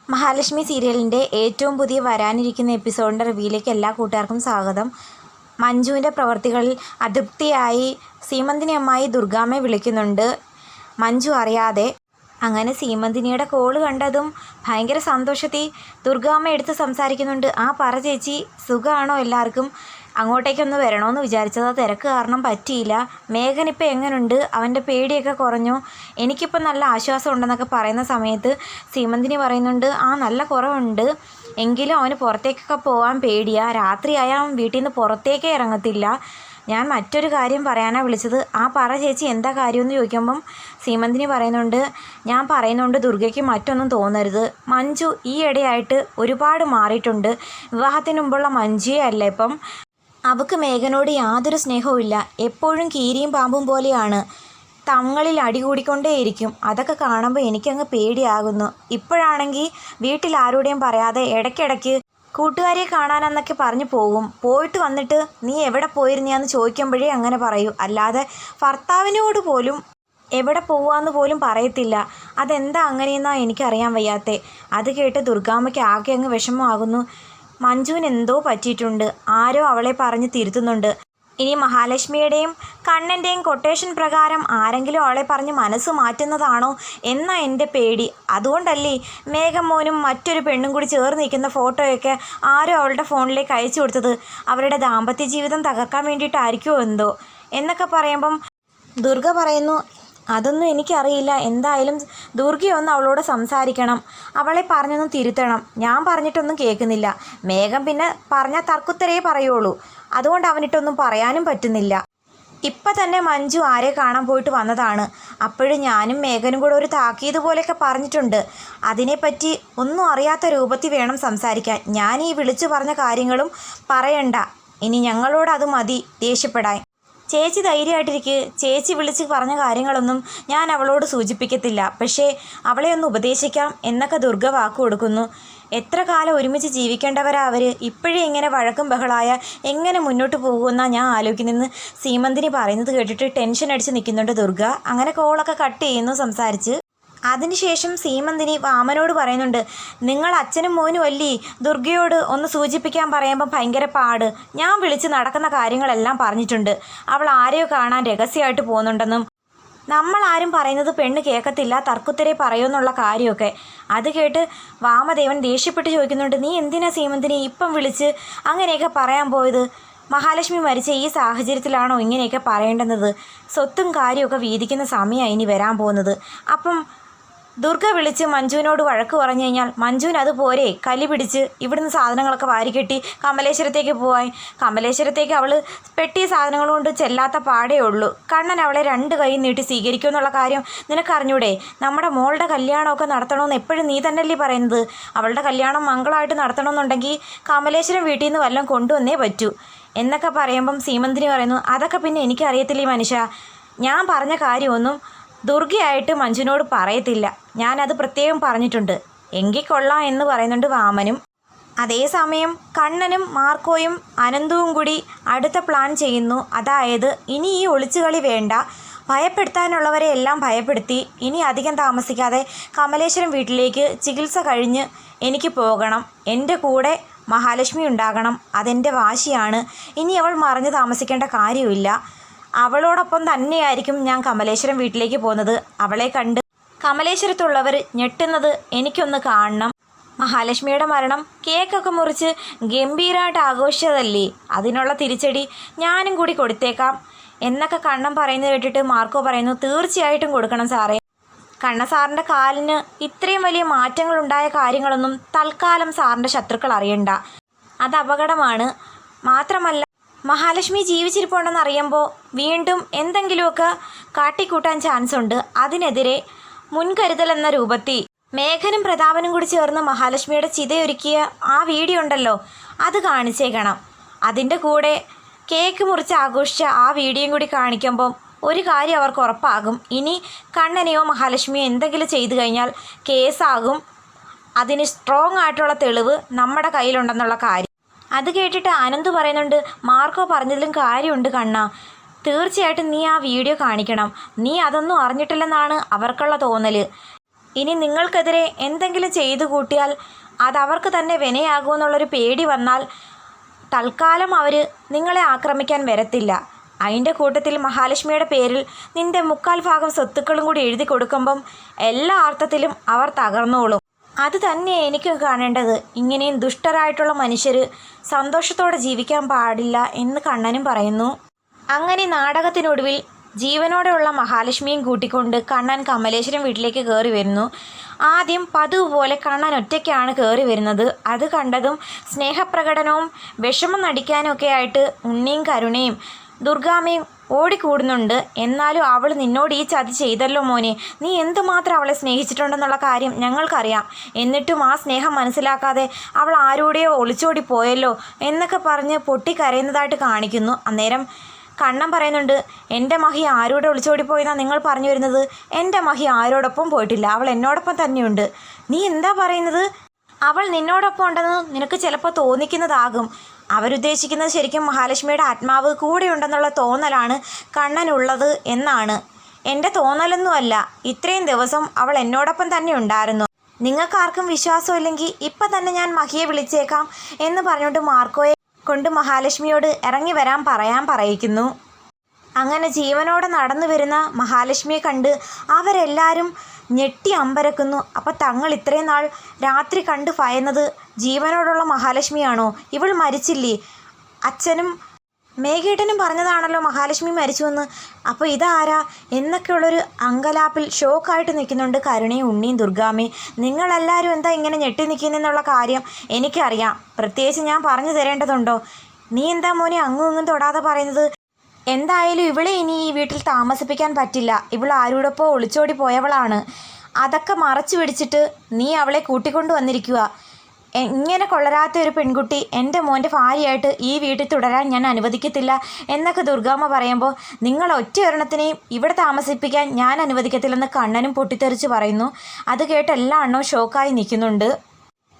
മഹാലക്ഷ്മി സീരിയലിൻ്റെ ഏറ്റവും പുതിയ വരാനിരിക്കുന്ന എപ്പിസോഡിൻ്റെ റിവ്യൂയിലേക്ക് എല്ലാ കൂട്ടുകാർക്കും സ്വാഗതം. മഞ്ജുവിൻ്റെ പ്രവർത്തികളിൽ അതൃപ്തിയായി സീമന്തിനി അമ്മായി ദുർഗാമ്മയെ വിളിക്കുന്നുണ്ട്. മഞ്ജു അറിയാതെ. അങ്ങനെ സീമന്തിനിയുടെ കോള് കണ്ടതും ഭയങ്കര സന്തോഷത്തിൽ ദുർഗാമ്മ എടുത്ത് സംസാരിക്കുന്നുണ്ട്. ആ പറ ചേച്ചി, സുഖമാണോ എല്ലാവർക്കും? അങ്ങോട്ടേക്കൊന്ന് വരണമെന്ന് വിചാരിച്ചത്, തിരക്ക് കാരണം പറ്റിയില്ല. മേഘൻ ഇപ്പം എങ്ങനെയുണ്ട്? അവൻ്റെ പേടിയൊക്കെ കുറഞ്ഞു? എനിക്കിപ്പോൾ നല്ല ആശ്വാസം ഉണ്ടെന്നൊക്കെ പറയുന്ന സമയത്ത് സീമന്തിനി പറയുന്നുണ്ട്, ആ നല്ല കുറവുണ്ട്, എങ്കിലും അവന് പുറത്തേക്കൊക്കെ പോകാൻ പേടിയാണ്. രാത്രിയായാൽ അവൻ വീട്ടിൽ നിന്ന് പുറത്തേക്കേ ഇറങ്ങത്തില്ല. ഞാൻ മറ്റൊരു കാര്യം പറയാനാണ് വിളിച്ചത്. ആ പറ ചേച്ചി, എന്താ കാര്യമെന്ന് ചോദിക്കുമ്പം സീമന്തിനി പറയുന്നുണ്ട്, ഞാൻ പറയുന്നുണ്ട് ദുർഗയ്ക്ക് മറ്റൊന്നും തോന്നരുത്. മഞ്ജു ഈ ഇടയായിട്ട് ഒരുപാട് മാറിയിട്ടുണ്ട്. വിവാഹത്തിന് മുമ്പുള്ള മഞ്ജുവേ അല്ല ഇപ്പം. അവൾക്ക് മേഘനോട് യാതൊരു സ്നേഹവും ഇല്ല. എപ്പോഴും കീരിയും പാമ്പും പോലെയാണ്. തങ്ങളിൽ അടികൂടിക്കൊണ്ടേയിരിക്കും. അതൊക്കെ കാണുമ്പോൾ എനിക്കങ്ങ് പേടിയാകുന്നു. ഇപ്പോഴാണെങ്കിൽ വീട്ടിൽ ആരോടെയും പറയാതെ ഇടയ്ക്കിടയ്ക്ക് കൂട്ടുകാരെ കാണാനെന്നൊക്കെ പറഞ്ഞു പോകും. പോയിട്ട് വന്നിട്ട് നീ എവിടെ പോയിരുന്നെന്ന് ചോദിക്കുമ്പോഴേ അങ്ങനെ പറയൂ. അല്ലാതെ ഭർത്താവിനോട് പോലും എവിടെ പോവാന്ന് പോലും പറയത്തില്ല. അതെന്താ അങ്ങനെയെന്നാണ് എനിക്കറിയാൻ വയ്യാത്തേ. അത് കേട്ട് ദുർഗാമ്മയ്ക്ക് ആകെ അങ്ങ് വിഷമമാകുന്നു. മഞ്ജുവിന് എന്തോ പറ്റിയിട്ടുണ്ട്. ആരോ അവളെ പറഞ്ഞ് തിരുത്തുന്നുണ്ട്. ഇനി മഹാലക്ഷ്മിയുടെയും കണ്ണൻ്റെയും കൊട്ടേഷൻ പ്രകാരം ആരെങ്കിലും അവളെ പറഞ്ഞ് മനസ്സ് മാറ്റുന്നതാണോ എന്നാ എൻ്റെ പേടി. അതുകൊണ്ടല്ലേ മേഘം മോനും മറ്റൊരു പെണ്ണും കൂടി ചേർന്ന് നിൽക്കുന്ന ഫോട്ടോയൊക്കെ ആരോ അവളുടെ ഫോണിലേക്ക് അയച്ചു കൊടുത്തത്. അവരുടെ ദാമ്പത്യ ജീവിതം തകർക്കാൻ വേണ്ടിയിട്ടായിരിക്കുമോ എന്തോ എന്നൊക്കെ പറയുമ്പം ദുർഗ പറയുന്നു, അതൊന്നും എനിക്കറിയില്ല. എന്തായാലും ദുർഗയൊന്ന് അവളോട് സംസാരിക്കണം. അവളെ പറഞ്ഞൊന്നും തിരുത്തണം. ഞാൻ പറഞ്ഞിട്ടൊന്നും കേൾക്കുന്നില്ല. മേഘം പിന്നെ പറഞ്ഞാൽ തർക്കുത്തരേ പറയുള്ളൂ. അതുകൊണ്ട് അവനിട്ടൊന്നും പറയാനും പറ്റുന്നില്ല. ഇപ്പം തന്നെ മഞ്ജു ആരെ കാണാൻ പോയിട്ട് വന്നതാണ്. അപ്പോഴും ഞാനും മേഘനും കൂടെ ഒരു താക്കീത് പോലെയൊക്കെ പറഞ്ഞിട്ടുണ്ട്. അതിനെപ്പറ്റി ഒന്നും അറിയാത്ത രൂപത്തിൽ വേണം സംസാരിക്കാൻ. ഞാൻ ഈ വിളിച്ചു പറഞ്ഞ കാര്യങ്ങളും പറയണ്ട. ഇനി ഞങ്ങളോട് അത് മതി ദേഷ്യപ്പെടാൻ. ചേച്ചി ധൈര്യമായിട്ടിരിക്കുക. ചേച്ചി വിളിച്ച് പറഞ്ഞ കാര്യങ്ങളൊന്നും ഞാൻ അവളോട് സൂചിപ്പിക്കത്തില്ല. പക്ഷേ അവളെ ഒന്ന് ഉപദേശിക്കാം എന്നൊക്കെ ദുർഗ വാക്ക് കൊടുക്കുന്നു. എത്ര കാലം ഒരുമിച്ച് ജീവിക്കേണ്ടവരാ അവർ? ഇപ്പോഴേ ഇങ്ങനെ വഴക്കും ബഹളായ എങ്ങനെ മുന്നോട്ട് പോകുമെന്നാണ് ഞാൻ ആലോചിക്കുന്നതെന്ന് സീമന്തിനി പറയുന്നത് കേട്ടിട്ട് ടെൻഷൻ അടിച്ച് നിൽക്കുന്നുണ്ട് ദുർഗ. അങ്ങനെ കോളൊക്കെ കട്ട് ചെയ്യുന്നു സംസാരിച്ച്. അതിനുശേഷം സീമന്തിനി വാമനോട് പറയുന്നുണ്ട്, നിങ്ങൾ അച്ഛനും മോനും അല്ലേ ദുർഗയോട് ഒന്ന് സൂചിപ്പിക്കാൻ പറയുമ്പോൾ ഭയങ്കര പാട്. ഞാൻ വിളിച്ച് നടക്കുന്ന കാര്യങ്ങളെല്ലാം പറഞ്ഞിട്ടുണ്ട്. അവൾ ആരെയോ കാണാൻ രഹസ്യമായിട്ട് പോകുന്നുണ്ടെന്നും നമ്മളാരും പറയുന്നത് പെണ്ണ് കേൾക്കത്തില്ല, തർക്കുത്തരെ പറയുമെന്നുള്ള കാര്യമൊക്കെ. അത് കേട്ട് വാമദേവൻ ദേഷ്യപ്പെട്ട് ചോദിക്കുന്നുണ്ട്, നീ എന്തിനാ സീമന്തിനി ഇപ്പം വിളിച്ച് അങ്ങനെയൊക്കെ പറയാൻ പോയത്? മഹാലക്ഷ്മി മരിച്ച ഈ സാഹചര്യത്തിലാണോ ഇങ്ങനെയൊക്കെ പറയേണ്ടുന്നത്? സ്വത്തും കാര്യമൊക്കെ വീതിക്കുന്ന സമയമാണ് ഇനി വരാൻ പോകുന്നത്. അപ്പം ദുർഗ വിളിച്ച് മഞ്ജുവിനോട് വഴക്ക് പറഞ്ഞു കഴിഞ്ഞാൽ മഞ്ജുവിന് അതുപോലെ കലി പിടിച്ച് ഇവിടുന്ന് സാധനങ്ങളൊക്കെ വാരിക്കെട്ടി കമലേശ്വരത്തേക്ക് പോവാൻ. കമലേശ്വരത്തേക്ക് അവൾ പെട്ടിയ സാധനങ്ങൾ കൊണ്ട് ചെല്ലാത്ത പാടേ ഉള്ളൂ. കണ്ണൻ അവളെ രണ്ട് കൈ നീട്ടി സ്വീകരിക്കുമെന്നുള്ള കാര്യം നിനക്കറിഞ്ഞൂടെ? നമ്മുടെ മോളുടെ കല്യാണമൊക്കെ നടത്തണമെന്ന് എപ്പോഴും നീ തന്നെയല്ലേ പറയുന്നത്? അവളുടെ കല്യാണം മംഗളമായിട്ട് നടത്തണമെന്നുണ്ടെങ്കിൽ കമലേശ്വരം വീട്ടിൽ നിന്ന് വല്ലതും കൊണ്ടുവന്നേ പറ്റൂ എന്നൊക്കെ പറയുമ്പം സീമന്തിനി പറയുന്നു, അതൊക്കെ പിന്നെ എനിക്കറിയത്തില്ലേ മനുഷ്യ. ഞാൻ പറഞ്ഞ കാര്യമൊന്നും ദുർഗയായിട്ട് മഞ്ജുവിനോട് പറയത്തില്ല. ഞാനത് പ്രത്യേകം പറഞ്ഞിട്ടുണ്ട്. എങ്കിൽ കൊള്ളാം എന്ന് പറയുന്നുണ്ട് വാമനും. അതേസമയം കണ്ണനും മാർക്കോയും അനന്തവും കൂടി അടുത്ത പ്ലാൻ ചെയ്യുന്നു. അതായത് ഇനി ഈ ഒളിച്ചുകളി വേണ്ട, ഭയപ്പെടുത്താനുള്ളവരെ എല്ലാം ഭയപ്പെടുത്തി ഇനി അധികം താമസിക്കാതെ കമലേശ്വരം വീട്ടിലേക്ക് ചികിത്സ കഴിഞ്ഞ് എനിക്ക് പോകണം. എൻ്റെ കൂടെ മഹാലക്ഷ്മി ഉണ്ടാകണം. അതെൻ്റെ വാശിയാണ്. ഇനി അവൾ മറിഞ്ഞ് താമസിക്കേണ്ട കാര്യമില്ല. അവളോടൊപ്പം തന്നെയായിരിക്കും ഞാൻ കമലേശ്വരം വീട്ടിലേക്ക് പോകുന്നത്. അവളെ കണ്ട് കമലേശ്വരത്തുള്ളവർ ഞെട്ടുന്നത് എനിക്കൊന്ന് കാണണം. മഹാലക്ഷ്മിയുടെ മരണം കേക്കൊക്കെ മുറിച്ച് ഗംഭീരമായിട്ട് ആഘോഷിച്ചതല്ലേ, അതിനുള്ള തിരിച്ചടി ഞാനും കൂടി കൊടുത്തേക്കാം എന്നൊക്കെ കണ്ണൻ പറയുന്നത് കേട്ടിട്ട് മാർക്കോ പറയുന്നു, തീർച്ചയായിട്ടും കൊടുക്കണം സാറേ. കണ്ണ സാറിൻ്റെ കാലിന് ഇത്രയും വലിയ മാറ്റങ്ങളുണ്ടായ കാര്യങ്ങളൊന്നും തൽക്കാലം സാറിൻ്റെ ശത്രുക്കൾ അറിയണ്ട. അത് അപകടമാണ്. മാത്രമല്ല മഹാലക്ഷ്മി ജീവിച്ചിരിപ്പുണ്ടെന്ന് അറിയുമ്പോൾ വീണ്ടും എന്തെങ്കിലുമൊക്കെ കാട്ടിക്കൂട്ടാൻ ചാൻസ് ഉണ്ട്. അതിനെതിരെ മുൻകരുതൽ എന്ന രൂപത്തിൽ മേഘനും പ്രതാപനും കൂടി ചേർന്ന് മഹാലക്ഷ്മിയുടെ ചിതയൊരുക്കിയ ആ വീഡിയോ ഉണ്ടല്ലോ, അത് കാണിച്ചേക്കണം. അതിൻ്റെ കൂടെ കേക്ക് മുറിച്ച് ആഘോഷിച്ച ആ വീഡിയോയും കൂടി കാണിക്കുമ്പം ഒരു കാര്യം അവർക്ക് ഉറപ്പാകും, ഇനി കണ്ണനെയോ മഹാലക്ഷ്മിയോ എന്തെങ്കിലും ചെയ്തു കഴിഞ്ഞാൽ കേസാകും. അതിന് സ്ട്രോങ് ആയിട്ടുള്ള തെളിവ് നമ്മുടെ കയ്യിലുണ്ടെന്നുള്ള കാര്യം. അത് കേട്ടിട്ട് ആനന്ദ് പറയുന്നുണ്ട്, മാർക്കോ പറഞ്ഞതിലും കാര്യമുണ്ട് കണ്ണ. തീർച്ചയായിട്ടും നീ ആ വീഡിയോ കാണിക്കണം. നീ അതൊന്നും അറിഞ്ഞിട്ടില്ലെന്നാണ് അവർക്കുള്ള തോന്നൽ. ഇനി നിങ്ങൾക്കെതിരെ എന്തെങ്കിലും ചെയ്തു കൂട്ടിയാൽ അതവർക്ക് തന്നെ വിനയാകുമെന്നുള്ളൊരു പേടി വന്നാൽ തൽക്കാലം അവർ നിങ്ങളെ ആക്രമിക്കാൻ വരത്തില്ല. അതിൻ്റെ കൂട്ടത്തിൽ മഹാലക്ഷ്മിയുടെ പേരിൽ നിന്റെ 3/4 സ്വത്തുക്കളും കൂടി എഴുതി കൊടുക്കുമ്പം എല്ലാ അർത്ഥത്തിലും അവർ തകർന്നോളും. അത് തന്നെ എനിക്കും കാണേണ്ടത്. ഇങ്ങനെയും ദുഷ്ടരായിട്ടുള്ള മനുഷ്യർ സന്തോഷത്തോടെ ജീവിക്കാൻ പാടില്ല എന്ന് കണ്ണനും പറയുന്നു. അങ്ങനെ നാടകത്തിനൊടുവിൽ ജീവനോടെയുള്ള മഹാലക്ഷ്മിയും കൂട്ടിക്കൊണ്ട് കണ്ണൻ കമലേശ്വരം വീട്ടിലേക്ക് കയറി വരുന്നു. ആദ്യം പതിവ് പോലെ കണ്ണൻ ഒറ്റയ്ക്കാണ് കയറി വരുന്നത്. അത് കണ്ടതും സ്നേഹപ്രകടനവും വിഷമം നടിക്കാനും ഒക്കെ ആയിട്ട് ഉണ്ണിയും കരുണയും ദുർഗാമ്മയും ഓടിക്കൂടുന്നുണ്ട്. എന്നാലും അവൾ നിന്നോട് ഈ ചതി ചെയ്തല്ലോ മോനെ, നീ എന്തുമാത്രം അവളെ സ്നേഹിച്ചിട്ടുണ്ടെന്നുള്ള കാര്യം ഞങ്ങൾക്കറിയാം. എന്നിട്ടും ആ സ്നേഹം മനസ്സിലാക്കാതെ അവൾ ആരോടെയോ ഒളിച്ചോടി പോയല്ലോ എന്നൊക്കെ പറഞ്ഞ് പൊട്ടിക്കരയുന്നതായിട്ട് കാണിക്കുന്നു. അന്നേരം കണ്ണൻ പറയുന്നുണ്ട്, എൻ്റെ മഹി ആരോടെ ഒളിച്ചോടിപ്പോയെന്നാണ് നിങ്ങൾ പറഞ്ഞു വരുന്നത്? എൻ്റെ മഹി ആരോടൊപ്പം പോയിട്ടില്ല, അവൾ എന്നോടൊപ്പം തന്നെയുണ്ട്. നീ എന്താ പറയുന്നത്? അവൾ നിന്നോടൊപ്പം ഉണ്ടെന്ന് നിനക്ക് ചിലപ്പോൾ തോന്നിക്കുന്നതാകും. അവരുദ്ദേശിക്കുന്നത് ശരിക്കും മഹാലക്ഷ്മിയുടെ ആത്മാവ് കൂടെയുണ്ടെന്നുള്ള തോന്നലാണ് കണ്ണനുള്ളത് എന്നാണ്. എൻ്റെ തോന്നലൊന്നുമല്ല, ഇത്രയും ദിവസം അവൾ എന്നോടൊപ്പം തന്നെ ഉണ്ടായിരുന്നു. നിങ്ങൾക്കാർക്കും വിശ്വാസമില്ലെങ്കിൽ ഇപ്പം തന്നെ ഞാൻ മഹിയെ വിളിച്ചേക്കാം എന്ന് പറഞ്ഞുകൊണ്ട് മാർക്കോയെ കൊണ്ട് മഹാലക്ഷ്മിയോട് ഇറങ്ങി വരാൻ പറയിക്കുന്നു. അങ്ങനെ ജീവനോടെ നടന്നു വരുന്ന മഹാലക്ഷ്മിയെ കണ്ട് അവരെല്ലാവരും ഞെട്ടി അമ്പരക്കുന്നു. അപ്പം തങ്ങൾ ഇത്രയും നാൾ രാത്രി കണ്ട് ഭയന്നത് ജീവനോടുള്ള മഹാലക്ഷ്മിയാണോ? ഇവൾ മരിച്ചില്ലേ? അച്ഛനും മേഘേട്ടനും പറഞ്ഞതാണല്ലോ മഹാലക്ഷ്മി മരിച്ചുവെന്ന്. അപ്പോൾ ഇതാരാ എന്നൊക്കെയുള്ളൊരു അങ്കലാപ്പിൽ ഷോക്കായിട്ട് നിൽക്കുന്നുണ്ട് കരുണയും ഉണ്ണിയും ദുർഗാമ്മയും. നിങ്ങളെല്ലാവരും എന്താ ഇങ്ങനെ ഞെട്ടി നിൽക്കുന്നതെന്നുള്ള കാര്യം എനിക്കറിയാം. പ്രത്യേകിച്ച് ഞാൻ പറഞ്ഞു തരേണ്ടതുണ്ടോ? നീ എന്താ മോനെ അങ്ങും ഇങ്ങും തൊടാതെ പറയുന്നത്? എന്തായാലും ഇവളെ ഇനി ഈ വീട്ടിൽ താമസിപ്പിക്കാൻ പറ്റില്ല. ഇവൾ ആരോടൊപ്പം ഒളിച്ചോടി പോയവളാണ്. അതൊക്കെ മറച്ചു പിടിച്ചിട്ട് നീ അവളെ കൂട്ടിക്കൊണ്ടു വന്നിരിക്കുക. ഇങ്ങനെ കൊള്ളരാത്ത ഒരു പെൺകുട്ടി എൻ്റെ മോൻ്റെ ഭാര്യയായിട്ട് ഈ വീട്ടിൽ തുടരാൻ ഞാൻ അനുവദിക്കത്തില്ല എന്നൊക്കെ ദുർഗാമ്മ പറയുമ്പോൾ, നിങ്ങൾ ഒറ്റ ഒരെണ്ണത്തിനെയും ഇവിടെ താമസിപ്പിക്കാൻ ഞാൻ അനുവദിക്കത്തില്ലെന്ന് കണ്ണനും പൊട്ടിത്തെറിച്ച് പറയുന്നു. അത് കേട്ട് എല്ലാ എണ്ണവും ഷോക്കായി നിൽക്കുന്നുണ്ട്.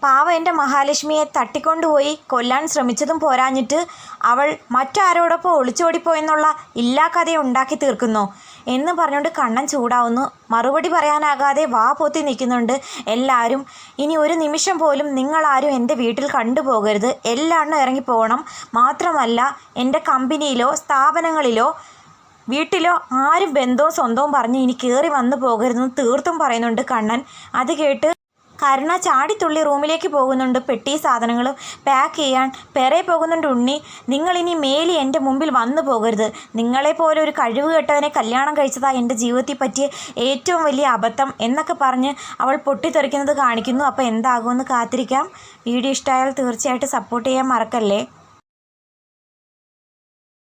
പാവ എൻ്റെ മഹാലക്ഷ്മിയെ തട്ടിക്കൊണ്ടുപോയി കൊല്ലാൻ ശ്രമിച്ചതും പോരാഞ്ഞിട്ട് അവൾ മറ്റാരോടൊപ്പം ഒളിച്ചോടിപ്പോയെന്നുള്ള ഇല്ലാ കഥയെ ഉണ്ടാക്കി തീർക്കുന്നു എന്ന് പറഞ്ഞുകൊണ്ട് കണ്ണൻ ചൂടാവുന്നു. മറുപടി പറയാനാകാതെ വാ പൊത്തി നിൽക്കുന്നുണ്ട് എല്ലാവരും. ഇനി ഒരു നിമിഷം പോലും നിങ്ങളാരും എൻ്റെ വീട്ടിൽ കണ്ടുപോകരുത്. എല്ലാവരും ഇറങ്ങിപ്പോകണം. മാത്രമല്ല എൻ്റെ കമ്പനിയിലോ സ്ഥാപനങ്ങളിലോ വീട്ടിലോ ആരും ബന്ധവും സ്വന്തവും പറഞ്ഞ് ഇനി കയറി വന്നു പോകരുതെന്ന് തീർത്തും പറയുന്നുണ്ട് കണ്ണൻ. അത് കേട്ട് കരുണ ചാടിത്തുള്ളി റൂമിലേക്ക് പോകുന്നുണ്ട്. പെട്ടി സാധനങ്ങളും പാക്ക് ചെയ്യാൻ പെറേ പോകുന്നുണ്ട് ഉണ്ണി. നിങ്ങളിനി മേലി എൻ്റെ മുമ്പിൽ വന്നു പോകരുത്. നിങ്ങളെപ്പോലെ ഒരു കഴിവ് കെട്ടവനെ കല്യാണം കഴിച്ചതാണ് എൻ്റെ ജീവിതത്തിൽ പറ്റിയ ഏറ്റവും വലിയ അബദ്ധം എന്നൊക്കെ പറഞ്ഞ് അവൾ പൊട്ടിത്തെറിക്കുന്നത് കാണിക്കുന്നു. അപ്പോൾ എന്താകുമെന്ന് കാത്തിരിക്കാം. വീഡിയോ ഇഷ്ടമായാൽ തീർച്ചയായിട്ടും സപ്പോർട്ട് ചെയ്യാൻ മറക്കല്ലേ.